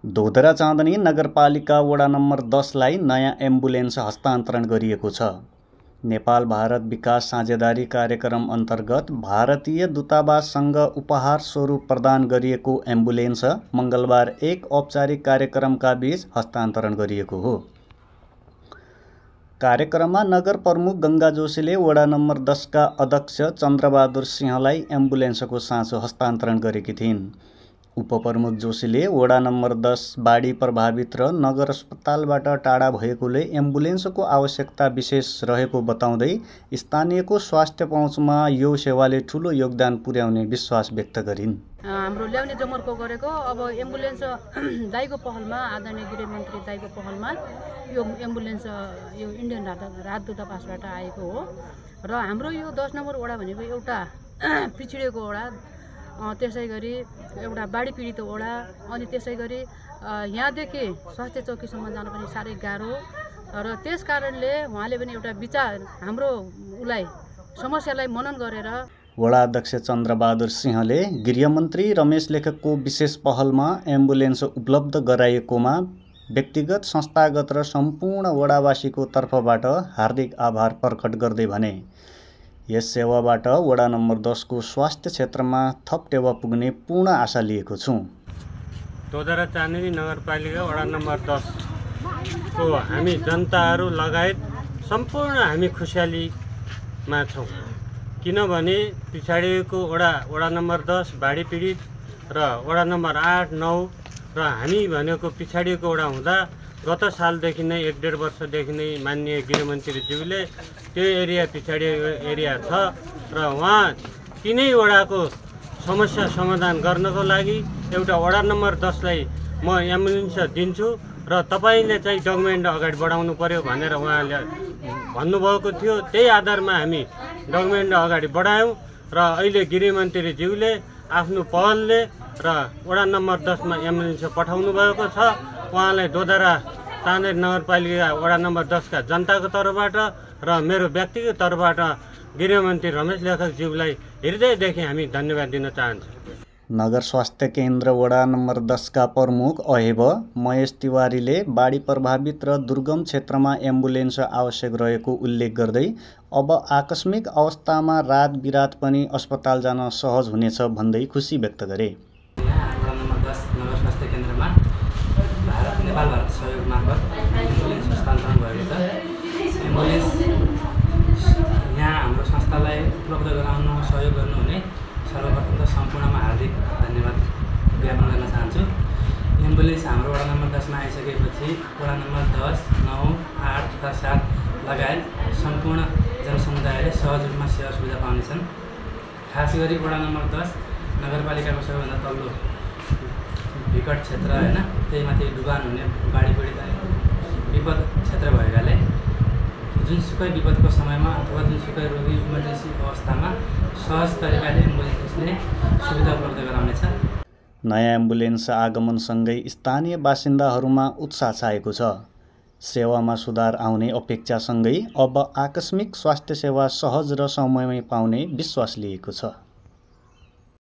धोदरा चाँदनी नगरपालिका वडा नम्बर 10लाई नयाँ एम्बुलेन्स हस्तान्तरण गरिएको छ। नेपाल भारत विकास साझेदारी कार्यक्रम अन्तर्गत भारतीय दूतावाससँग उपहार स्वरूप प्रदान गरिएको एम्बुलेन्स मङ्गलबार एक औपचारिक कार्यक्रमका बीच हस्तान्तरण गरिएको हो। कार्यक्रममा नगर प्रमुख गङ्गा जोशीले वडा नम्बर 10का अध्यक्ष चन्द्रबहादुर सिंहलाई एम्बुलेन्सको साँचो हस्तान्तरण गरेकी थिइन्। उपप्रमुख जोशीले वडा नम्बर 10 बाढी प्रभावित र नगर अस्पतालबाट टाढा भएकोले एम्बुलेन्सको आवश्यकता विशेष रहेको बताउँदै स्थानीयको स्वास्थ्य पहुँचमा यो सेवाले ठूलो योगदान पुर्याउने विश्वास व्यक्त गरिन्। हाम्रो ल्याउने जमर्को गरेको अब एम्बुलेन्स दाइको पहलमा आदरणीय गृहमन्त्री दाइको पहलमा यो एम्बुलेन्स यो इन्डियन राजदूतावासबाट आएको हो र हाम्रो यो 10 नम्बर वडा भनेको एउटा पिछडिएको वडा, त्यसै गरी एउटा बाढी पीडित वडा, अनि त्यसै गरी यहाँदेखि स्वास्थ्य चौकीसम्म जान पनि साह्रै गाह्रो र त्यस कारणले उहाँले पनि एउटा विचार हाम्रो उलाई समस्यालाई मनन गरेर वडा अध्यक्ष चन्द्रबहादुर सिंहले गृहमन्त्री रमेश लेखकको विशेष पहलमा एम्बुलेन्स उपलब्ध गराएकोमा व्यक्तिगत, संस्थागत र सम्पूर्ण वडावासीको तर्फबाट हार्दिक आभार प्रकट गर्दै भने यस सेवाबाट वडा नम्बर 10 को स्वास्थ्य क्षेत्रमा थप टेवा पुग्ने पूर्ण आशा लिएको छु। धोदरा चाँदनी नगरपालिका वडा नम्बर 10 को हामी जनताहरू लगायत सम्पूर्ण हामी खुसियालीमा छौँ, किनभने पिछाडिएको वडा नम्बर 10 बाढी पीडित र वडा नम्बर 8, 9 र हामी भनेको पिछाडिएको वडा हुँदा गत सालदेखि नै 1.5 वर्षदेखि नै माननीय गृहमन्त्रीज्यूले त्यो एरिया पिछाडिएको एरिया छ र उहाँ तिनै वडाको समस्या समाधान गर्नको लागि एउटा वडा नम्बर 10लाई म एम्बुलेन्स दिन्छु र तपाईँले चाहिँ डकुमेन्ट अगाडि बढाउनु पर्यो भनेर उहाँले भन्नुभएको थियो। त्यही आधारमा हामी डकुमेन्ट अगाडि बढायौँ र अहिले गृहमन्त्रीज्यूले आफ्नो पहलले र वडा नम्बर 10मा एम्बुलेन्स पठाउनु भएको छ। उहाँलाई धोदरा चाँदनी नगरपालिका वडा नम्बर 10का जनताको तर्फबाट र मेरो व्यक्तिगत तर्फबाट गृहमन्त्री रमेश लेखकज्यूलाई हृदयदेखि हामी धन्यवाद दिन चाहन्छौँ। नगर स्वास्थ्य केन्द्र वडा नम्बर 10 का प्रमुख अहेब महेश तिवारीले बाढी प्रभावित र दुर्गम क्षेत्रमा एम्बुलेन्स आवश्यक रहेको उल्लेख गर्दै अब आकस्मिक अवस्थामा रात बिरात पनि अस्पताल जान सहज हुनेछ भन्दै खुसी व्यक्त गरे। वडा नम्बर 10 नगर स्वास्थ्य केन्द्रमा नेपाल भारत सहयोग मार्फत एम्बुलेन्स हस्तान्तरण भएको छ। एम्बुलेन्स यहाँ हाम्रो संस्थालाई उपलब्ध गराउन सहयोग गर्नुहुने सर्वप्रथम त सम्पूर्णमा हार्दिक धन्यवाद ज्ञापन गर्न चाहन्छु। एम्बुलेन्स हाम्रो वडा नम्बर 10मा आइसकेपछि वडा नम्बर 10, 9, 8 तथा 7 लगायत सम्पूर्ण जनसमुदायले सहज रूपमा सेवा सुविधा पाउनेछन्। खास गरी वडा नम्बर 10 नगरपालिकाको सबैभन्दा तल्लो विकट क्षेत्र होइन, त्यही माथि डुबान हुने बाढी पीडित विपद क्षेत्र भएकाले जुनसुकै विपदको समयमा अथवा जुनसुकै रोगी इमर्जेन्सी अवस्थामा सहज तरिकाले एम्बुलेन्सले सुविधा उपलब्ध गराउनेछ। नयाँ एम्बुलेन्स आगमनसँगै स्थानीय बासिन्दाहरूमा उत्साह छाएको छ। सेवामा सुधार आउने अपेक्षासँगै अब आकस्मिक स्वास्थ्य सेवा सहज र समयमै पाउने विश्वास लिएको छ।